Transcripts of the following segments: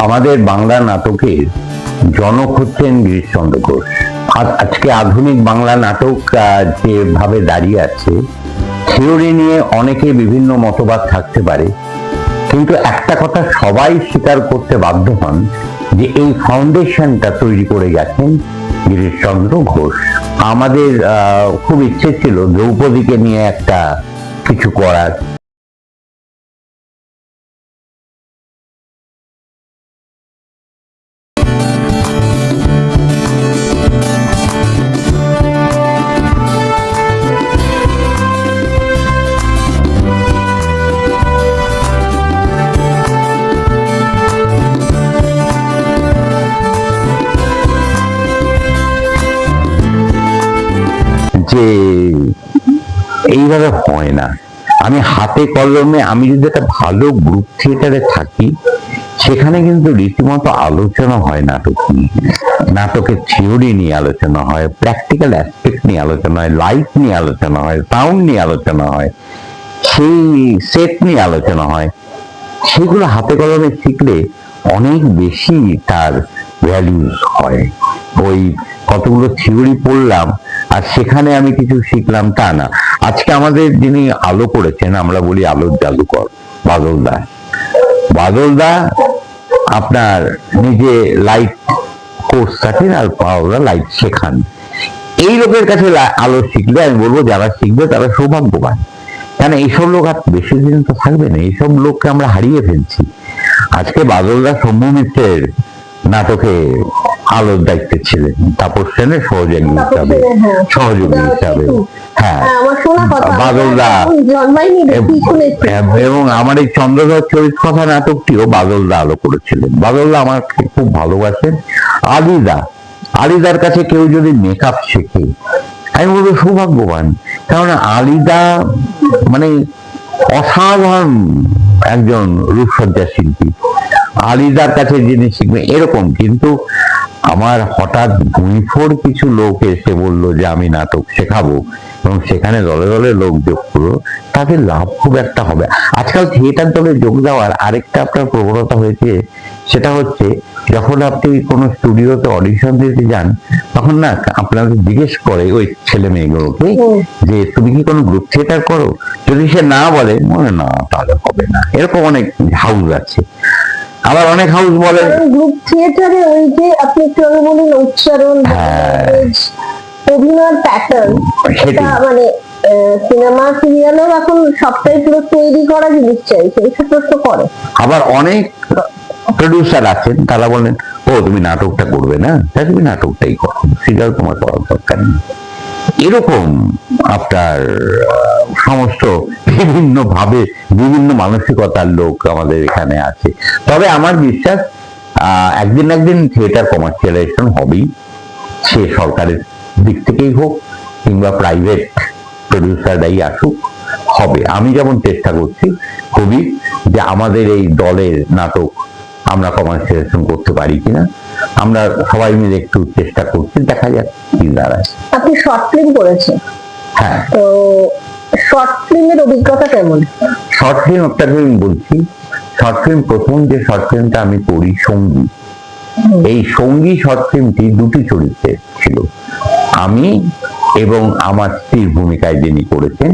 আমাদের বাংলা নাটকের জনক হচ্ছেন গিরিশচন্দ্র ঘোষ। আর আজকে আধুনিক বাংলা নাটক যেভাবে দাঁড়িয়ে আছে, থিওরি নিয়ে অনেকে বিভিন্ন মতবাদ থাকতে পারে, কিন্তু একটা কথা সবাই স্বীকার করতে বাধ্য হন যে এই ফাউন্ডেশনটা তৈরি করে গেছেন গিরিশচন্দ্র ঘোষ। আমাদের খুব ইচ্ছে ছিল দ্রৌপদীকে নিয়ে একটা কিছু করার। যে এইভাবে হয় না। আমি হাতে কলমে, আমি যদি একটা ভালো গ্রুপ থিয়েটারে থাকি, সেখানে কিন্তু রীতিমতো আলোচনা হয় নাটক নিয়ে, নাটকের থিওরি নিয়ে আলোচনা হয়, প্র্যাকটিক্যাল অ্যাসপেক্ট নিয়ে আলোচনা হয়, লাইট নিয়ে আলোচনা হয়, সাউন্ড নিয়ে আলোচনা হয়, সেই সেট নিয়ে আলোচনা হয়। সেগুলো হাতে কলমে শিখলে অনেক বেশি তার ভ্যালু হয়। ওই কতগুলো থিওরি পড়লাম আর সেখানে আমি কিছু শিখলাম তা না। আজকে আমাদের যিনি আলো করেছেন, আমরা বলি আলোর জাদুকর, বাদল দা। বাদল দা আপনার নিজে লাইট কোর্স থাকেন আর লাইট শেখান। এই লোকের কাছে আলো শিখলে আমি বলবো যারা শিখবে তারা সৌভাগ্যবান। কেন এইসব লোক আর বেশি দিন তো থাকবে না, এইসব লোককে আমরা হারিয়ে ফেলছি। আজকে বাদলদা সৌম্য মিত্রের নাটকে আলোর দায়িত্বে ছিলেন, তাপস সেনের সহযোগী হিসাবে। হ্যাঁ, বাদলদা এবং আমার এই চন্দ্রধর চরিত কথা নাটকটিও বাদলদা আলো করেছিলেন। বাদলদা আমাকে খুব ভালোবাসেন। আলিদার কাছে কেউ যদি মেকআপ শেখে, আমি বলবো সৌভাগ্যবান। কারণ আলিদা মানে অসাধারণ একজন রূপসজ্জা শিল্পী। আলিদার কাছে যিনি শিখবে এরকম। কিন্তু আমার হঠাৎ গুইফোর কিছু লোক এসে বললো যে আমি নাটক শেখাবো এবং সেখানে দলে দলে লোক যোগ করলো, তাদের লাভ খুব একটা হবে। আজকাল থিয়েটার দলে যোগ দেওয়ার আরেকটা আপনার প্রবণতা হয়েছে, সেটা হচ্ছে যখন আপনি কোনো স্টুডিওতে অডিশন দিতে যান, তখন না আপনাদের জিজ্ঞেস করে ওই ছেলে মেয়েগুলোকে যে তুমি কি কোনো গ্রুপ থিয়েটার করো। যদি সে না বলে, মনে না তাহলে হবে না। এরকম অনেক হাউস আছে। আবার অনেক হাউস বলে গ্রুপ থিয়েটারে ওই যে আপনি একটু আগে বলেন উচ্চারণ, অভিনয় প্যাটার্ন, সেটা মানে সিনেমা সিরিয়ালও এখন সবটাই পুরো তৈরি করা জিনিস চাইছে, এইসব প্রশ্ন করে। আবার অনেক প্রডিউসার আছেন, তারা বলেন ও তুমি নাটকটা করবে না, তাই তুমি নাটকটাই করো, সিরিয়াল তোমার করার দরকার নেই। এরকম আপনার সমস্ত বিভিন্ন ভাবে বিভিন্ন মানসিকতার লোক আমাদের এখানে আছে। তবে আমার বিশ্বাস একদিন একদিন থিয়েটার কমার্শিয়ালাইজেশন হবেই, সে সরকারের দিক থেকেই হোক কিংবা প্রাইভেট প্রডিউসাররাই আসুক, হবে। আমি যেমন চেষ্টা করছি খুবই যে আমাদের এই দলের নাটক আমরা কমার্শিয়ালাইজেশন করতে পারি কিনা, আমরা সবাই মিলে একটু চেষ্টা করছি, দেখা যাক কি দাঁড়ায়। আপনি শর্ট ফিল্ম করেছেন, হ্যাঁ, তো শর্ট ফিল্মের অভিজ্ঞতা কেমন? শর্ট ফিল্ম একটা ফিল্ম বলছি। শর্ট ফিল্ম, প্রথম যে শর্ট ফিল্মটা আমি করি সঙ্গী, এই সঙ্গী শর্ট ফিল্মটি দুটি চরিত্রে ছিল, আমি এবং আমার স্ত্রীর ভূমিকায় যিনি করেছেন।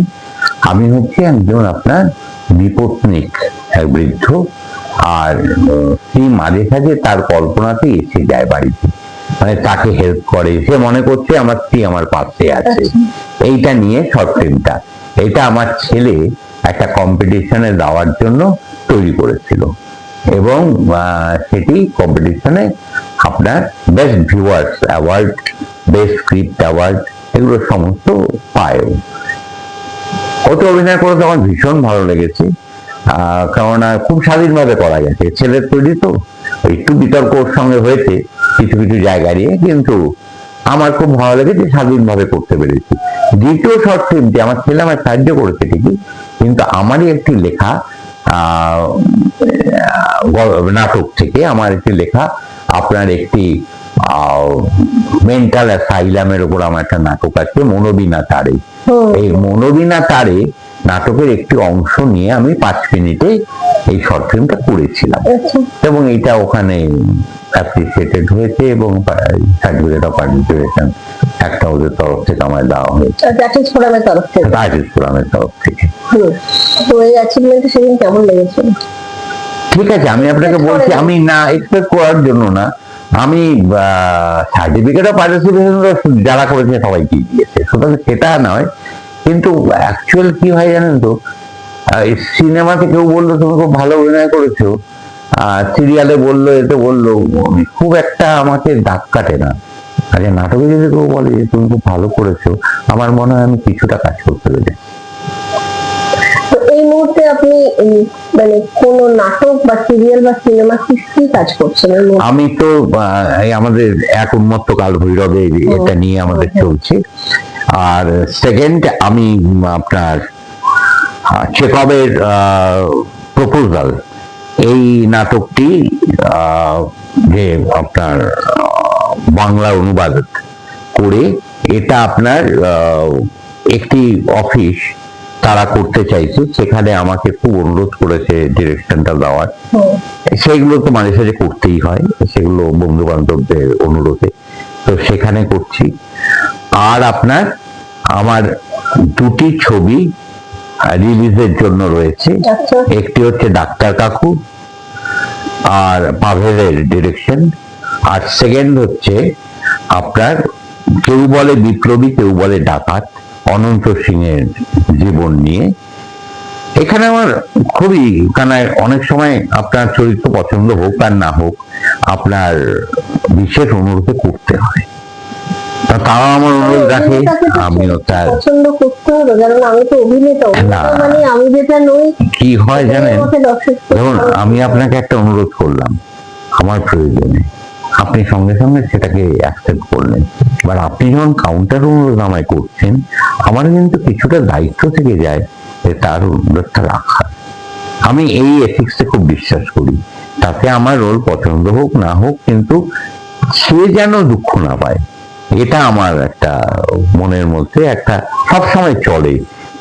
আমি হচ্ছে একজন আপনার বিপত্নিক এক বৃদ্ধ, আর স্ত্রী মাঝে সাঝে তার কল্পনাতে এসে যায় বাড়িতে, মানে তাকে হেল্প করে, সে মনে করছে আমার স্ত্রী আমার পাশে আছে। এইটা নিয়ে শর্ট ফিল্মটা, এটা আমার ছেলে একটা কম্পিটিশনে দেওয়ার জন্য তৈরি করেছিল এবং সেটি কম্পিটিশনে আপনার best viewers award, best script award, এগুলো সমস্ত পায়। ওতে অভিনয় করে তখন ভীষণ ভালো লেগেছে, কারণ খুব স্বাধীনভাবে করা গেছে। ছেলের তৈরি তো একটু বিতর্ক ওর সঙ্গে হয়েছে কিছু কিছু জায়গায় নিয়ে, কিন্তু আমার খুব ভালো লেগেছে, স্বাধীনভাবে করতে পেরেছি। দ্বিতীয় শর্ট ফিল্মটি আমার ছেলে আমার সাহায্য করেছে ঠিকই, কিন্তু আমারই একটি লেখা নাটক থেকে আমার একটি লেখা আপনার একটি মেন্টাল অ্যাসাইলামের উপর আমার একটা নাটক আছে, মনোবিনা তারে। এই মনোবিনা তারে নাটকের একটি অংশ নিয়ে আমি 5 মিনিটে এই শর্ট ফিল্মটা করেছিলাম, আচ্ছা এবং এটা ওখানে অ্যাপ্রিসিয়েটেড হয়েছে এবং সার্টিফিকেট অফ পার্টিসিপেশন একটা ওদের তরফ থেকে আমায় দেওয়া হয়েছে, আর্টিস্ট ফোরামের তরফ থেকে। আর্টিস্ট ফোরামের তরফ থেকে। তো এই অ্যাচিভমেন্টটা সেদিন কেমন লেগেছিল? ঠিক আছে, আমি আপনাকে বলছি, আমি না এক্সপেক্ট করার জন্য না, আমি সার্টিফিকেট অফ পার্টিসিপেশন যারা করেছে সবাইকে দিয়েছে, সুতরাং সেটা নয়। কিন্তু অ্যাকচুয়াল কি হয় জানেন তো, সিনেমাতে কেউ বললো তুমি খুব ভালো অভিনয় করেছো, সিরিয়ালে বললো, এতে বললো, খুব একটা আমাকে দাগ কাটে না। আচ্ছা, নাটকে যদি কেউ বলে যে তুমি খুব ভালো করেছো, আমার মনে হয় আমি কিছুটা কাজ করতে পেরেছি। তো এই মুহূর্তে আপনি মানে কোন নাটক বা সিরিয়াল বা সিনেমা কি কাজ করছেন? আমি তো এই আমাদের এক উন্মত্ত কাল ভৈরবে এটা নিয়ে আমাদের চলছে। আর সেকেন্ড, আমি আপনার চেকবের প্রপোজাল, এই নাটকটি যে আপনার বাংলা অনুবাদ করে, এটা আপনার একটি অফিস তারা করতে চাইছে, সেখানে আমাকে খুব অনুরোধ করেছে ডিরেকশনটা দেওয়ার। সেগুলো তো মাঝে সাঝে করতেই হয়, সেগুলো বন্ধু বান্ধবদের অনুরোধে, তো সেখানে করছি। আর আপনার আমার দুটি ছবি রিলিজের জন্য রয়েছে, একটি হচ্ছে ডাক্তার কাকু আর পাভেলের ডিরেকশন, আর সেকেন্ড হচ্ছে আপনার কেউ বলে বিপ্লবী, কেউ বলে ডাকাত, অনন্ত সিং এর জীবন নিয়ে। এখানে আমার খুবই, কারণ অনেক সময় আপনার চরিত্র পছন্দ হোক আর না হোক, আপনার বিশেষ অনুরোধে করতে হয়, তারা আমার অনুরোধ রাখে, আমিও তার পছন্দ করতে হবে। কারণ আমি তো অভিনেতা, মানে আমি যেটা নই। কি হয় জানেন, দেখুন আমি আপনাকে একটা অনুরোধ করলাম আমার প্রয়োজনে, আপনি সঙ্গে সঙ্গে সেটাকে অ্যাকসেপ্ট করলেন, এবার আপনি যখন কাউন্টার অনুরোধ আমায় করছেন, আমার কিন্তু কিছুটা দায়িত্ব থেকে যায় যে তার অনুরোধটা রাখা। আমি এই এথিক্সে খুব বিশ্বাস করি, তাতে আমার রোল পছন্দ হোক না হোক, কিন্তু সে যেন দুঃখ না পায়, এটা আমার একটা মনের মধ্যে একটা সবসময় চলে,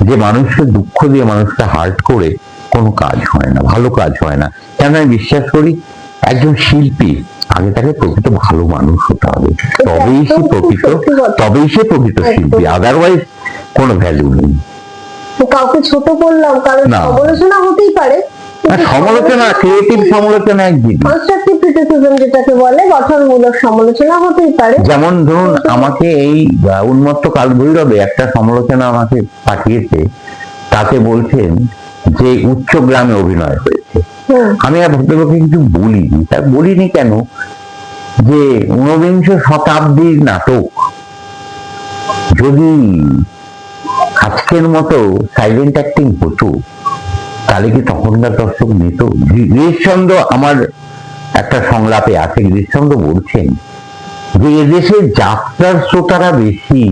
যে মানুষকে দুঃখ দিয়ে মানুষকে হার্ট করে কোনো কাজ হয় না, ভালো কাজ হয় না। কেন আমি বিশ্বাস করি, একজন শিল্পী আগে তাকে প্রকৃত ভালো মানুষ হতে হবে, তবেই সে প্রকৃত শিল্পী, আদারওয়াইজ কোনো ভ্যালু নেই। কাউকে ছোট করলাম, কারণ সমালোচনা হতেই পারে, সমালোচনা, ক্রিয়েটিভ সমালোচনা একদিন, কনস্ট্রাকটিভ ক্রিটিসিজম যেটাকে বলে, গঠনমূলক সমালোচনা হতেই পারে। যেমন ধরুন আমাকে এই উন্মত্ত কাল ভৈরবে একটা সমালোচনা আমাকে পাঠিয়েছে, তাতে বলছেন যে উচ্চ গ্রামে অভিনয় হয়েছে। আমি আর ভদ্রলোককে কিছু বলিনি, তা বলিনি কেন, যে ঊনবিংশ শতাব্দীর নাটক যদি আজকের মতো সাইলেন্ট অ্যাক্টিং হতো, তাহলে কি তখনকার দর্শক নিত? গিরিশচন্দ্র আমার একটা সংলাপে আছে, গিরিশচন্দ্র বলছেন যে এদেশে যাত্রার শ্রোতারা বেশি,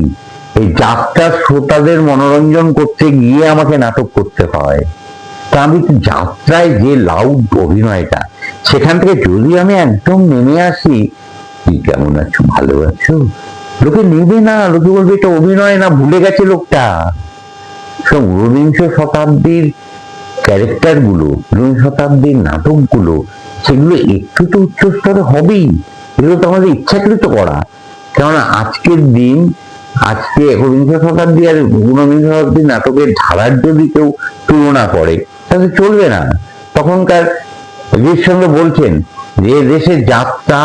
এই যাত্রার শ্রোতাদের মনোরঞ্জন করতে গিয়ে আমাকে নাটক করতে হয়। তা আমি যাত্রায় যে লাউড অভিনয়টা, সেখান থেকে যদি আমি একদম নেমে আসি, কি কেমন আছো, ভালো আছো, লোকে নেবে না, লোকে বলবে এটা অভিনয় না, ভুলে গেছে লোকটা। সব ঊনবিংশ শতাব্দীর ক্যারেক্টার গুলো, ঊনবিংশ শতাব্দীর নাটক গুলো, সেগুলো একটু তো উচ্চ স্তরে হবেই, এগুলো তো আমাদের ইচ্ছাকৃত করা। কেননা আজকের দিন, আজকে একবিংশ শতাব্দী আর ঊনবিংশ শতাব্দীর নাটকের ধারার যদি কেউ তুলনা করে, তাহলে চলবে না। তখনকার গিরিশচন্দ্র বলছেন যে দেশে যাত্রা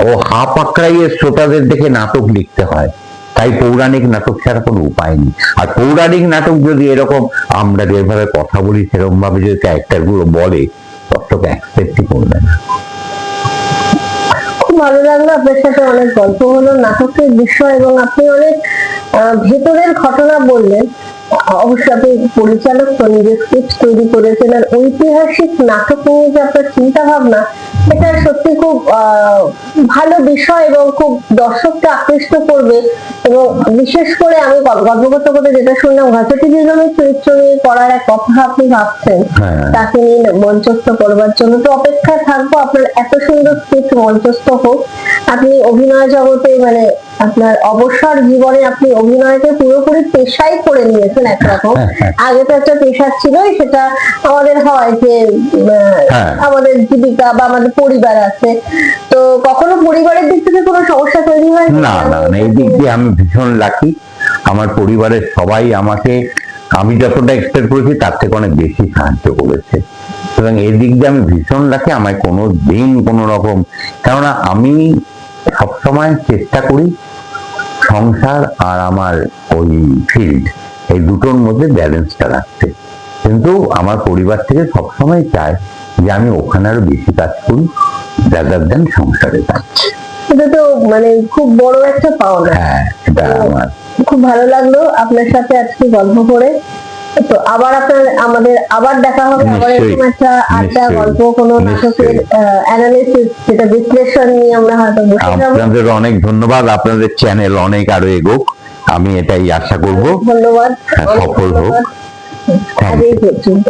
ও হা পাকড়াইয়ের শ্রোতাদের দেখে নাটক লিখতে হয়, তাই পৌরাণিক নাটক ছাড়া কোনো উপায় নেই। আর পৌরাণিক নাটক যদি এরকম আমরা যেভাবে কথা বলি সেরকম ভাবে যদি ক্যারেক্টার গুলো বলে, দর্শক অ্যাকসেপ্টই করবে না। খুব ভালো লাগলো, আপনার সাথে অনেক গল্প হলো নাটকের বিষয়, এবং আপনি অনেক ভেতরের ঘটনা বললেন। অবশ্যই আপনি পরিচালক, তো নিজের স্ক্রিপ্ট তৈরি করেছেন, আর ঐতিহাসিক নাটক নিয়ে যে আপনার চিন্তা ভাবনা, এটা সত্যি খুব ভালো বিষয় এবং খুব দর্শককে আকৃষ্ট করবে। এবং বিশেষ করে আমি গল্প করতে করতে যেটা শুনলাম, ঘাটতি বেগমের চরিত্র নিয়ে করার এক কথা আপনি ভাবছেন, তাকে নিয়ে মঞ্চস্থ করবার জন্য। তো অপেক্ষায় থাকবো আপনার এত সুন্দর স্ক্রিপ্ট মঞ্চস্থ হোক, আপনি অভিনয় জগতে মানে আপনার অবসর জীবনে আপনি অভিনয়কে পুরোপুরি পেশাই করে নিয়েছেন একরকম। আগে তো একটা পেশা ছিলই, সেটা আমাদের হয় যে আমাদের জীবিকা বা আমাদের পরিবার আছে, তো কখনো পরিবারের দিক থেকে কোনো সমস্যা তৈরি হয়? না না না, এই দিক দিয়ে আমি ভীষণ লাকি। আমার পরিবারের সবাই আমাকে, আমি যতটা এক্সপেক্ট করেছি তার থেকে অনেক বেশি সাহায্য করেছে, সুতরাং এই দিক দিয়ে আমি ভীষণ লাকি। আমায় কোনো দিন কোনো রকম, কেননা আমি সবসময় চেষ্টা করি সংসার আর আমার ওই ফিল্ড, এই দুটোর মধ্যে ব্যালেন্সটা রাখতে, কিন্তু আমার পরিবার থেকে সবসময় চায় যে আমি ওখানে আরো বেশি কাজ করি রাদার দেন সংসারে কাজ। এটা তো মানে খুব বড় একটা পাওনা। হ্যাঁ, এটা আমার খুব ভালো লাগলো আপনার সাথে আজকে গল্প করে। তো আবার আমাদের আবার দেখা হবে, আবার এরকম একটা আড্ডা, গল্প, কোনো নাটকের অ্যানালিসিস, যেটা বিশ্লেষণ নিয়ে আমরা হয়তো বসে যাবো। আপনাদের অনেক ধন্যবাদ, আপনাদের চ্যানেল অনেক আরো এগোক, আমি এটাই আশা করব। ধন্যবাদ, সফল হোক। আজই পর্যন্ত।